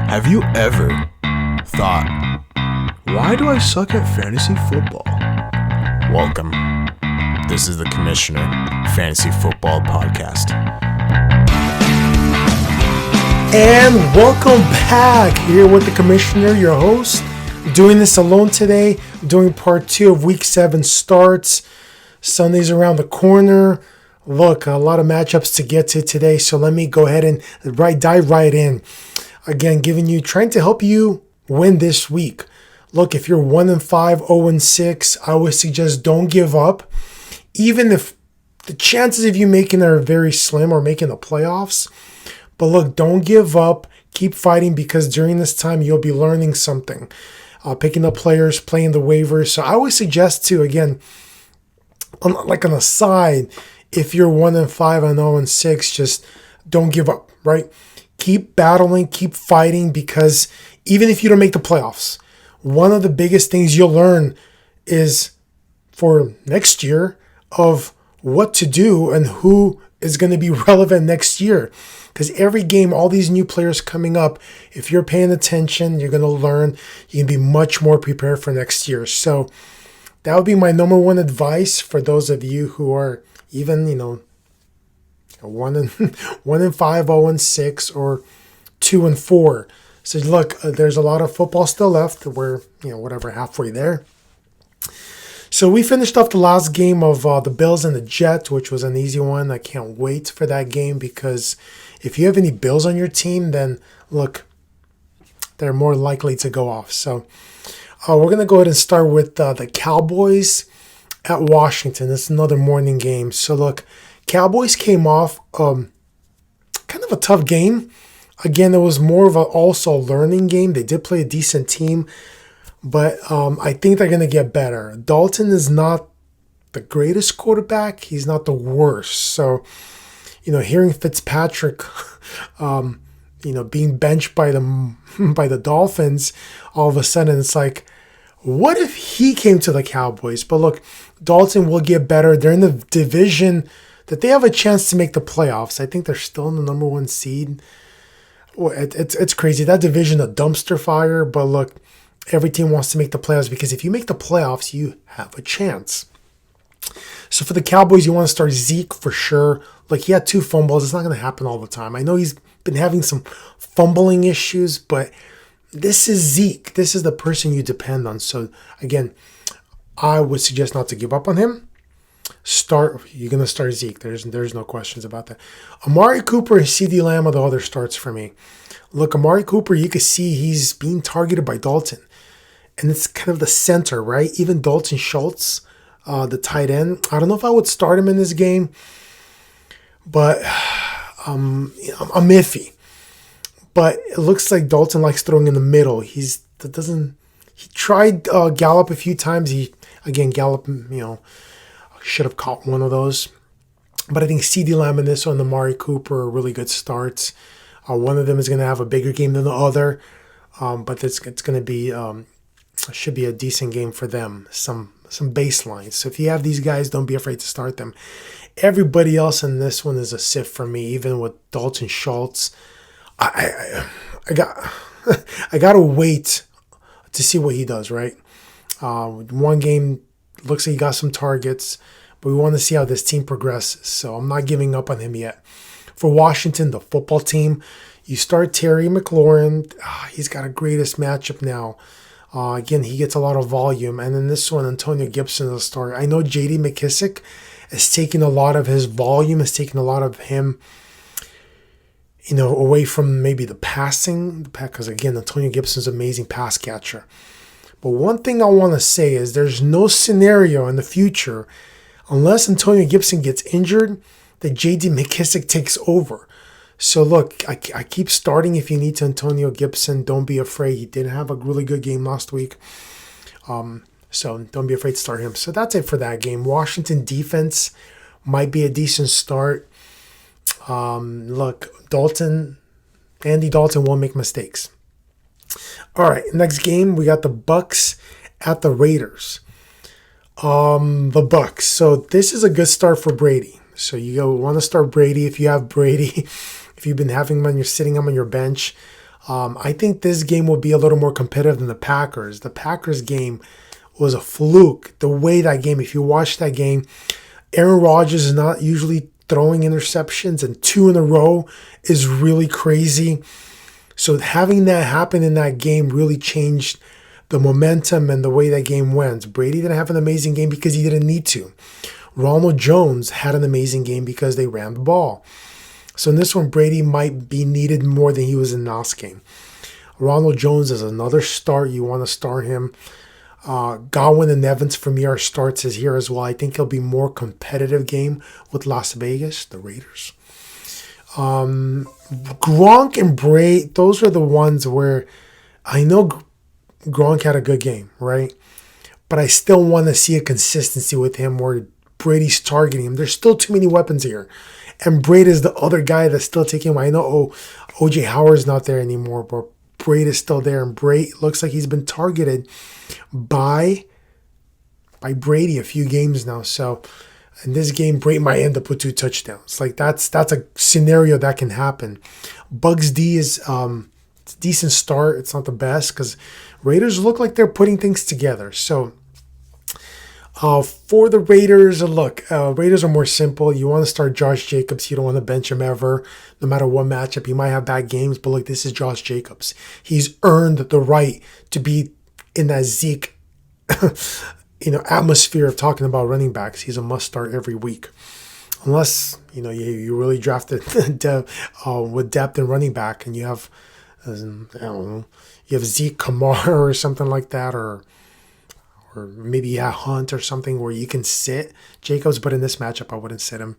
Have you ever thought, why do I suck at fantasy football? Welcome. This is the Commissioner Fantasy Football Podcast. And welcome back here with the Commissioner, your host. Doing this alone today, doing part 2 of Week 7 starts. Sunday's around the corner. Look, a lot of matchups to get to today, so let me go ahead and dive right in. Again, trying to help you win this week. Look, if you're 1-5, 0-6, I would suggest don't give up. Even if the chances of you making are very slim or making the playoffs. But look, don't give up. Keep fighting because during this time, you'll be learning something. Picking up players, playing the waivers. So I would suggest to, again, like an aside, if you're 1-5 and 0-6, just don't give up, right? Keep battling, keep fighting, because even if you don't make the playoffs, one of the biggest things you'll learn is for next year of what to do and who is going to be relevant next year. Because every game, all these new players coming up, if you're paying attention, you're going to learn. You can be much more prepared for next year. So that would be my number one advice for those of you who are even, 1-5, 0-6, or 2-4. So look, there's a lot of football still left. We're, halfway there. So we finished off the last game of the Bills and the Jets, which was an easy one. I can't wait for that game because if you have any Bills on your team, then look, they're more likely to go off. So we're going to go ahead and start with the Cowboys at Washington. It's another morning game. So look, Cowboys came off kind of a tough game. Again, it was more of also a learning game. They did play a decent team, but I think they're going to get better. Dalton is not the greatest quarterback. He's not the worst. So, hearing Fitzpatrick, being benched by the Dolphins, all of a sudden it's like, what if he came to the Cowboys? But look, Dalton will get better. They're in the division that they have a chance to make the playoffs. I think they're still in the number 1 seed. It's crazy. That division, a dumpster fire. But look, every team wants to make the playoffs because if you make the playoffs, you have a chance. So for the Cowboys, you want to start Zeke for sure. Look, he had 2 fumbles. It's not going to happen all the time. I know he's been having some fumbling issues, but this is Zeke. This is the person you depend on. So again, I would suggest not to give up on him. You're going to start Zeke. There's no questions about that. Amari Cooper and CeeDee Lamb are the other starts for me. Look, Amari Cooper, you can see he's being targeted by Dalton. And it's kind of the center, right? Even Dalton Schultz, the tight end. I don't know if I would start him in this game, but I'm iffy. But it looks like Dalton likes throwing in the middle. He tried Gallup a few times. Gallup, should have caught one of those. But I think CeeDee Lamb and this one, Amari Cooper, are really good starts. One of them is going to have a bigger game than the other. But it's going to be, should be a decent game for them. Some baselines. So if you have these guys, don't be afraid to start them. Everybody else in this one is a sift for me, even with Dalton Schultz. I got to wait to see what he does, right? One game looks like he got some targets, but we want to see how this team progresses. So I'm not giving up on him yet. For Washington, the football team, you start Terry McLaurin. He's got a greatest matchup now. Again, he gets a lot of volume. And then this one, Antonio Gibson is a start. I know J.D. McKissick is taking a lot of his volume, is taking a lot of him, away from maybe the passing. Because, again, Antonio Gibson's an amazing pass catcher. But one thing I want to say is there's no scenario in the future, unless Antonio Gibson gets injured, that J.D. McKissick takes over. So look, I keep starting if you need to Antonio Gibson. Don't be afraid. He did have a really good game last week. So don't be afraid to start him. So that's it for that game. Washington defense might be a decent start. Look, Andy Dalton won't make mistakes. All right, next game, we got the Bucks at the Raiders. The Bucks. So this is a good start for Brady. So you want to start Brady if you have Brady. If you've been having him and you're sitting him on your bench, I think this game will be a little more competitive than the Packers. The Packers game was a fluke. The way that game, if you watch that game, Aaron Rodgers is not usually throwing interceptions, and 2 in a row is really crazy. So having that happen in that game really changed the momentum and the way that game went. Brady didn't have an amazing game because he didn't need to. Ronald Jones had an amazing game because they ran the ball. So in this one, Brady might be needed more than he was in the last game. Ronald Jones is another start. You want to start him. Godwin and Evans for me are starts is here as well. I think it'll be more competitive game with Las Vegas, the Raiders. Gronk and Brady, those are the ones where I know Gronk had a good game, right? But I still want to see a consistency with him where Brady's targeting him. There's still too many weapons here. And Brady is the other guy that's still taking him. I know O.J. Howard's not there anymore, but Brady is still there. And Brady looks like he's been targeted by Brady a few games now. So in this game, Brady might end up with 2 touchdowns. Like that's a scenario that can happen. Bugs D is it's a decent start. It's not the best because Raiders look like they're putting things together. So for the Raiders, Raiders are more simple. You want to start Josh Jacobs. You don't want to bench him ever, no matter what matchup. He might have bad games, but look, this is Josh Jacobs. He's earned the right to be in that Zeke, atmosphere of talking about running backs. He's a must start every week, unless you really drafted with depth in running back, and you have you have Zeke Kamara or something like that, or maybe Hunt or something where you can sit Jacobs, but in this matchup, I wouldn't sit him.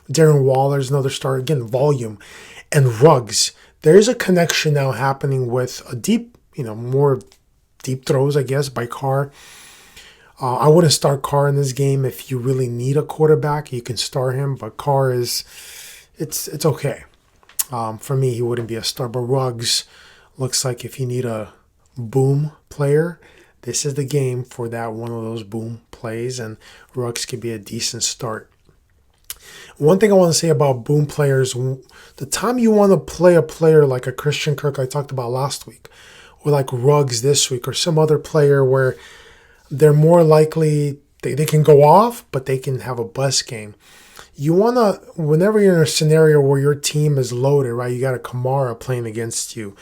Darren Waller's another start. Again, volume. And Ruggs. There's a connection now happening with a deep, more deep throws, I guess, by Carr. I wouldn't start Carr in this game. If you really need a quarterback, you can start him, but Carr it's okay. For me, he wouldn't be a start, but Ruggs looks like if you need a boom player, this is the game for that one of those boom plays, and Ruggs could be a decent start. One thing I want to say about boom players, the time you want to play a player like a Christian Kirk I talked about last week, or like Ruggs this week, or some other player where they're more likely, they can go off, but they can have a bust game. You want to, whenever you're in a scenario where your team is loaded, right, you got a Kamara playing against you.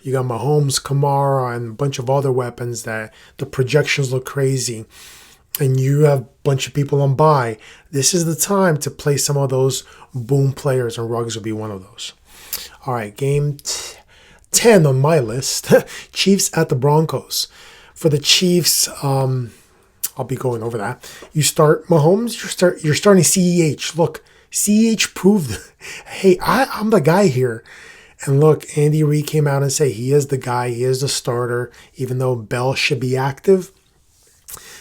You got Mahomes, Kamara, and a bunch of other weapons that the projections look crazy. And you have a bunch of people on bye. This is the time to play some of those boom players, and Ruggs will be one of those. All right, game 10 on my list. Chiefs at the Broncos. For the Chiefs, I'll be going over that. You start Mahomes, you're starting CEH. Look, CEH proved, hey, I'm the guy here. And look, Andy Reid came out and said he is the guy, he is the starter, even though Bell should be active.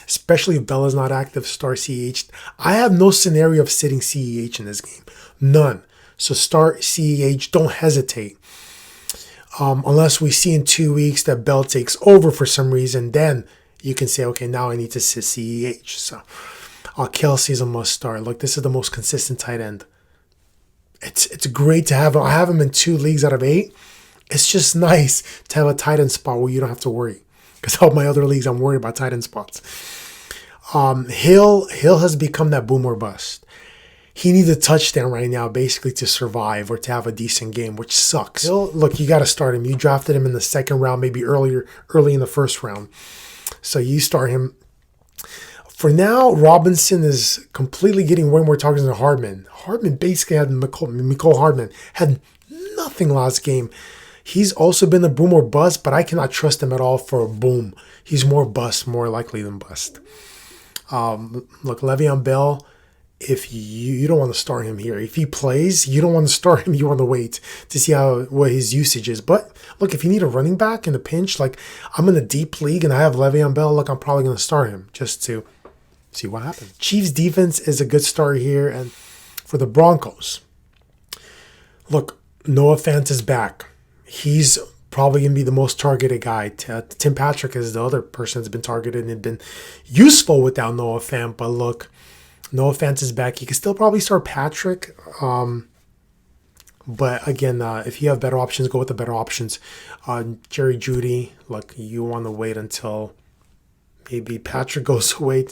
Especially if Bell is not active, start CEH. I have no scenario of sitting CEH in this game. None. So start CEH. Don't hesitate. Unless we see in 2 weeks that Bell takes over for some reason, then you can say, okay, now I need to sit CEH. So Kelsey's a must start. Look, this is the most consistent tight end. It's great to have him. I have him in 2 leagues out of 8. It's just nice to have a tight end spot where you don't have to worry. Because all my other leagues, I'm worried about tight end spots. Hill has become that boom or bust. He needs a touchdown right now, basically, to survive or to have a decent game, which sucks. Hill, look, you got to start him. You drafted him in the second round, maybe early in the first round. So you start him. For now, Robinson is completely getting way more targets than Hardman. Hardman basically had Mecole Hardman had nothing last game. He's also been a boom or bust, but I cannot trust him at all for a boom. He's more bust, more likely than bust. Look, Le'Veon Bell, if you don't want to start him here. If he plays, you don't want to start him. You want to wait to see what his usage is. But look, if you need a running back in a pinch, like I'm in a deep league and I have Le'Veon Bell, look, I'm probably going to start him just to see what happens. Chiefs defense is a good start here. And for the Broncos, look, Noah Fant is back. He's probably going to be the most targeted guy. Tim Patrick is the other person that's been targeted and been useful without Noah Fant. But look, Noah Fant is back. You can still probably start Patrick. But again, if you have better options, go with the better options. Jerry Jeudy, look, you want to wait until maybe Patrick goes away.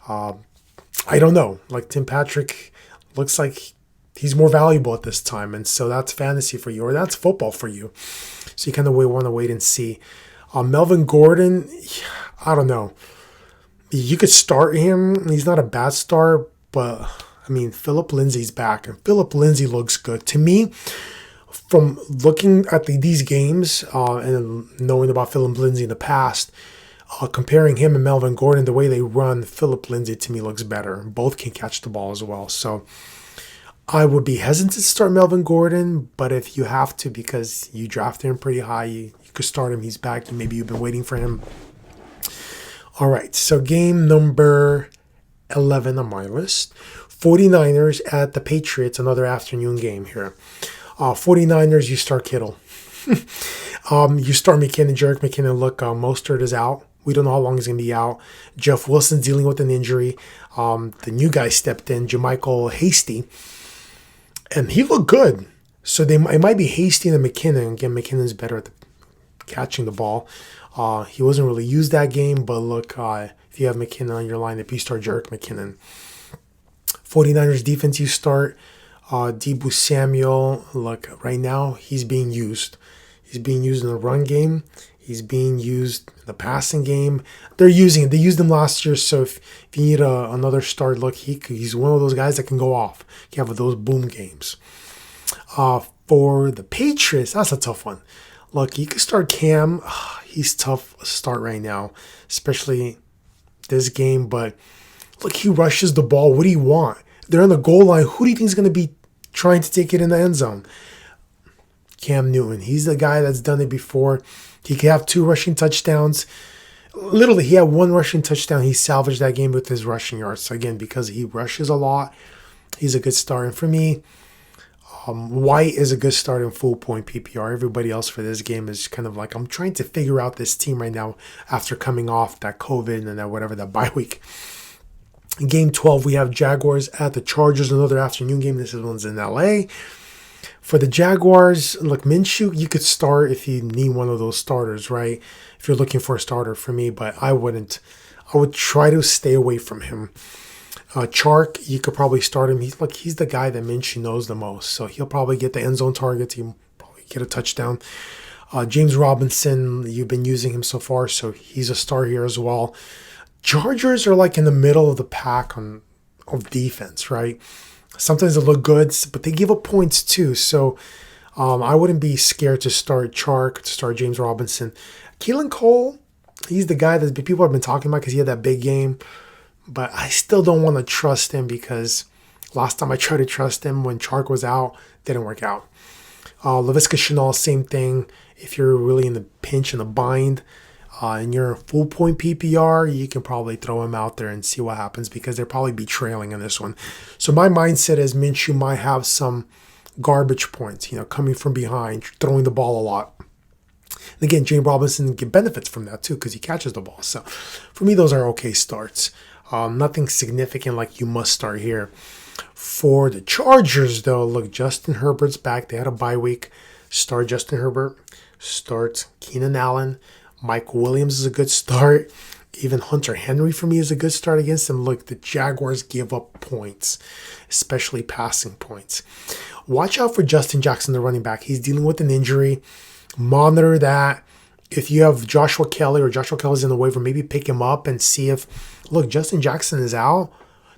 I don't know. Like Tim Patrick looks like he's more valuable at this time. And so that's fantasy for you, or that's football for you. So you kind of want to wait and see. Melvin Gordon, I don't know. You could start him. He's not a bad start, but I mean, Philip Lindsay's back, and Philip Lindsay looks good. To me, from looking at these games and knowing about Philip Lindsay in the past, comparing him and Melvin Gordon, the way they run, Philip Lindsay to me looks better. Both can catch the ball as well. So I would be hesitant to start Melvin Gordon, but if you have to because you drafted him pretty high, you could start him. He's back. Maybe you've been waiting for him. All right, so game number 11 on my list. 49ers at the Patriots, another afternoon game here. 49ers, you start Kittle. You start McKinnon, Jerick McKinnon. Look, Mostert is out. We don't know how long he's going to be out. Jeff Wilson's dealing with an injury. The new guy stepped in, JaMycal Hasty, and he looked good. So it might be Hasty and McKinnon. Again, McKinnon's better at catching the ball. He wasn't really used that game, but look, if you have McKinnon on your lineup, you start Jerick McKinnon. 49ers defense, you start Deebo Samuel. Look, right now, he's being used. He's being used in the run game. He's being used in the passing game. They used him last year, so if you need another start, look, he's one of those guys that can go off. You have those boom games. For the Patriots, that's a tough one. Look, you could start Cam. He's tough to start right now, especially this game. But look, he rushes the ball. What do you want? They're on the goal line. Who do you think is going to be trying to take it in the end zone? Cam Newton. He's the guy that's done it before. He could have 2 rushing touchdowns. Literally, he had 1 rushing touchdown. He salvaged that game with his rushing yards. So again, because he rushes a lot, he's a good start. And for me, White is a good start in full point PPR. Everybody else for this game is kind of like, I'm trying to figure out this team right now after coming off that COVID and that bye week. In game 12, we have Jaguars at the Chargers, another afternoon game. This one's in LA. For the Jaguars, look, Minshew, you could start if you need one of those starters, right? If you're looking for a starter for me, but I wouldn't. I would try to stay away from him. Chark, you could probably start him. He's the guy that Minshew knows the most, so he'll probably get the end zone targets. He'll probably get a touchdown. James Robinson, you've been using him so far, so he's a star here as well. Chargers are like in the middle of the pack of defense, right? Sometimes they look good, but they give up points too. So I wouldn't be scared to start Chark, to start James Robinson. Keelan Cole, he's the guy that people have been talking about because he had that big game. But I still don't want to trust him because last time I tried to trust him when Chark was out, didn't work out. Laviska Shenault, same thing. If you're really in the pinch and the bind and you're in full point PPR, you can probably throw him out there and see what happens because they'll probably be trailing in this one. So my mindset is Minshew might have some garbage points, coming from behind, throwing the ball a lot. And again, James Robinson benefits from that too because he catches the ball. So for me, those are okay starts. Nothing significant like you must start here. For the Chargers, though, look, Justin Herbert's back. They had a bye week. Start Justin Herbert. Start Keenan Allen. Mike Williams is a good start. Even Hunter Henry for me is a good start against them. Look, the Jaguars give up points, especially passing points. Watch out for Justin Jackson, the running back. He's dealing with an injury. Monitor that. If you have Joshua Kelly or Joshua Kelly's in the waiver, maybe pick him up and see if, look, Justin Jackson is out.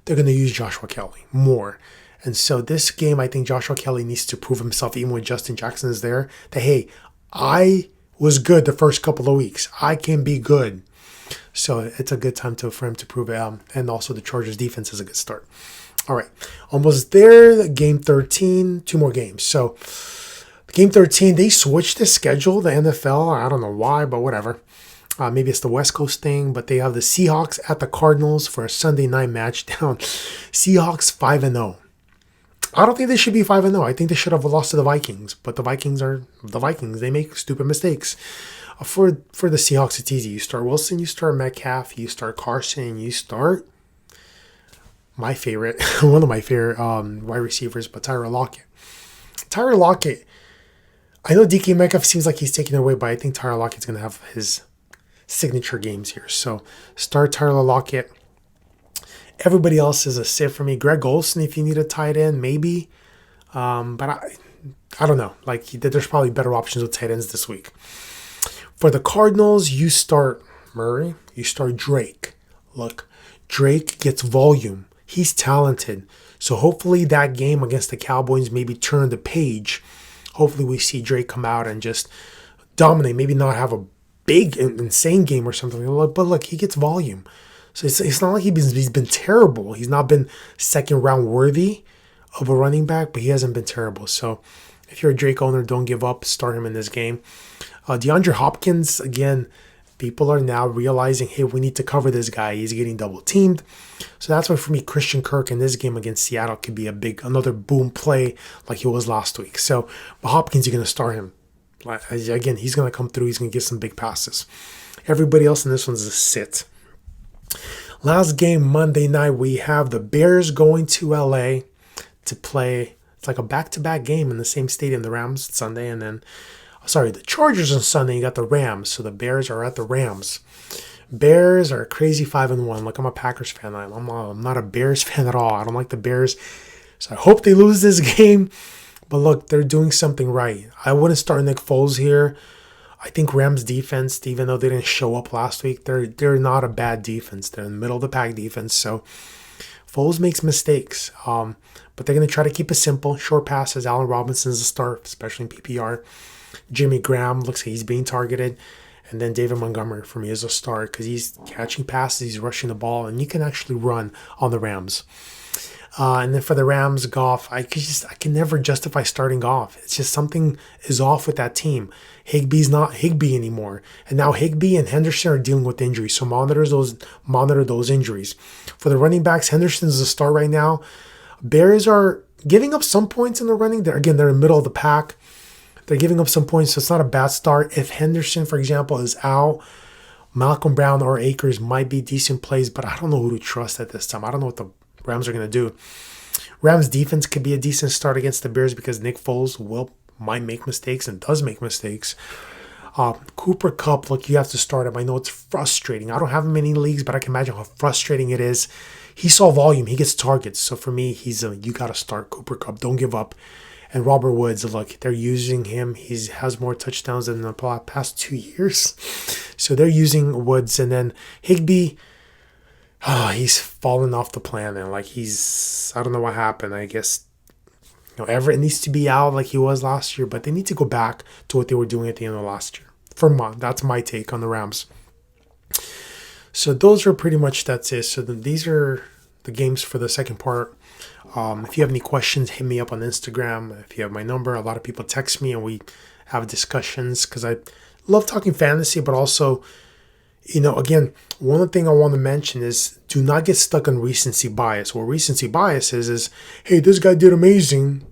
They're going to use Joshua Kelly more. And so this game, I think Joshua Kelly needs to prove himself, even when Justin Jackson is there, that, hey, I was good the first couple of weeks. I can be good. So it's a good time for him to prove it. And also the Chargers defense is a good start. All right. Almost there. Game 13. 2 more games. So Game 13, they switched the schedule, the NFL. I don't know why, but whatever. Maybe it's the West Coast thing, but they have the Seahawks at the Cardinals for a Sunday night match down. Seahawks 5-0. I don't think they should be 5-0. I think they should have lost to the Vikings, but the Vikings are the Vikings. They make stupid mistakes. For the Seahawks, it's easy. You start Wilson, you start Metcalf, you start Carson, you start my favorite, one of my favorite wide receivers, but Tyler Lockett. Tyler Lockett, I know DK Metcalf seems like he's taking it away, but I think Tyler Lockett's going to have his signature games here. So start Tyler Lockett. Everybody else is a sit for me. Greg Olsen, if you need a tight end, maybe. But I don't know. Like, there's probably better options with tight ends this week. For the Cardinals, you start Murray. You start Drake. Look, Drake gets volume. He's talented. So hopefully that game against the Cowboys maybe turn the page. Hopefully we see Drake come out and just dominate. Maybe not have a big, insane game or something. But look, he gets volume. So it's not like he's been terrible. He's not been second round worthy of a running back, but he hasn't been terrible. So if you're a Drake owner, don't give up. Start him in this game. DeAndre Hopkins, again, people are now realizing, hey, we need to cover this guy. He's getting double teamed. So that's why for me, Christian Kirk in this game against Seattle could be another boom play like he was last week. So, but Hopkins, you're going to start him. Again, he's going to come through. He's going to get some big passes. Everybody else in this one's a sit. Last game, Monday night, we have the Bears going to LA to play. It's like a back-to-back game in the same stadium. The Rams Sunday, and then, the Chargers on Sunday. You got the Rams. So the Bears are at the Rams. Bears are crazy 5-1. Look, I'm a Packers fan. I'm not a Bears fan at all. I don't like the Bears. So I hope they lose this game. But look, they're doing something right. I wouldn't start Nick Foles here. I think Rams defense, even though they didn't show up last week, they're not a bad defense. They're in the middle of the pack defense. So Foles makes mistakes. But they're going to try to keep it simple. Short passes. Allen Robinson's a start, especially in PPR. Jimmy Graham looks like he's being targeted. And then David Montgomery for me is a start because he's catching passes, he's rushing the ball, and you can actually run on the Rams. And then for the Rams, Goff, I can never justify starting Goff. It's just something is off with that team. Higbee's not Higbee anymore. And now Higbee and Henderson are dealing with injuries. So monitor those injuries. For the running backs, Henderson's a start right now. Bears are giving up some points in the running. They're in the middle of the pack. They're giving up some points, so it's not a bad start. If Henderson, for example, is out, Malcolm Brown or Akers might be decent plays, but I don't know who to trust at this time. I don't know what the Rams are going to do. Rams defense could be a decent start against the Bears because Nick Foles might make mistakes and does make mistakes. Cooper Kupp, look, you have to start him. I know it's frustrating. I don't have him in any leagues, but I can imagine how frustrating it is. He saw volume. He gets targets. So for me, you got to start Cooper Kupp. Don't give up. And Robert Woods, look, they're using him. He has more touchdowns than the past 2 years. So they're using Woods. And then Higbee, he's fallen off the plan. And I don't know what happened. I guess, Everett needs to be out like he was last year. But they need to go back to what they were doing at the end of last year. That's my take on the Rams. So those are pretty much, that's it. So these are the games for the second part. If you have any questions, hit me up on Instagram. If you have my number, a lot of people text me and we have discussions because I love talking fantasy, but also, again, one thing I want to mention is do not get stuck on recency bias. What recency bias is, hey, this guy did amazing.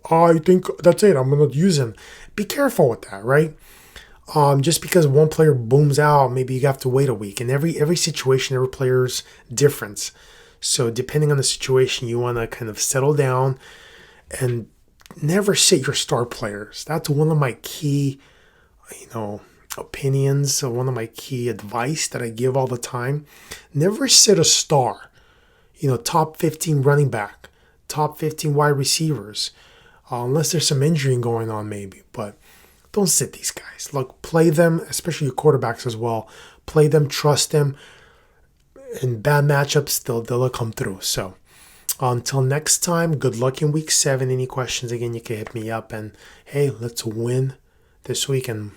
I think that's it. I'm going to use him. Be careful with that, right? Just because one player booms out, maybe you have to wait a week. And every situation, every player's different. So depending on the situation, you want to kind of settle down and never sit your star players. That's one of my key, opinions. One of my key advice that I give all the time. Never sit a star. Top 15 running back, top 15 wide receivers, unless there's some injury going on maybe. But don't sit these guys. Look, play them, especially your quarterbacks as well. Play them, trust them. In bad matchups, they'll come through. So until next time, good luck in week 7. Any questions, again, you can hit me up. And hey, let's win this week and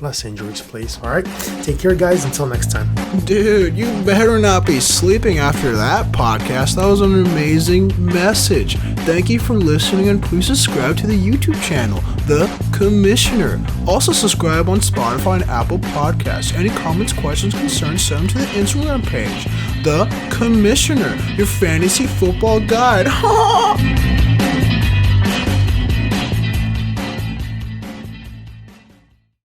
less injuries, please. All right, take care, guys. Until next time. Dude, you better not be sleeping after that podcast. That was an amazing message. Thank you for listening, and please subscribe to the YouTube channel, The Commissioner. Also subscribe on Spotify and Apple Podcasts. Any comments, questions, concerns, send them to the Instagram page, The Commissioner, your fantasy football guide.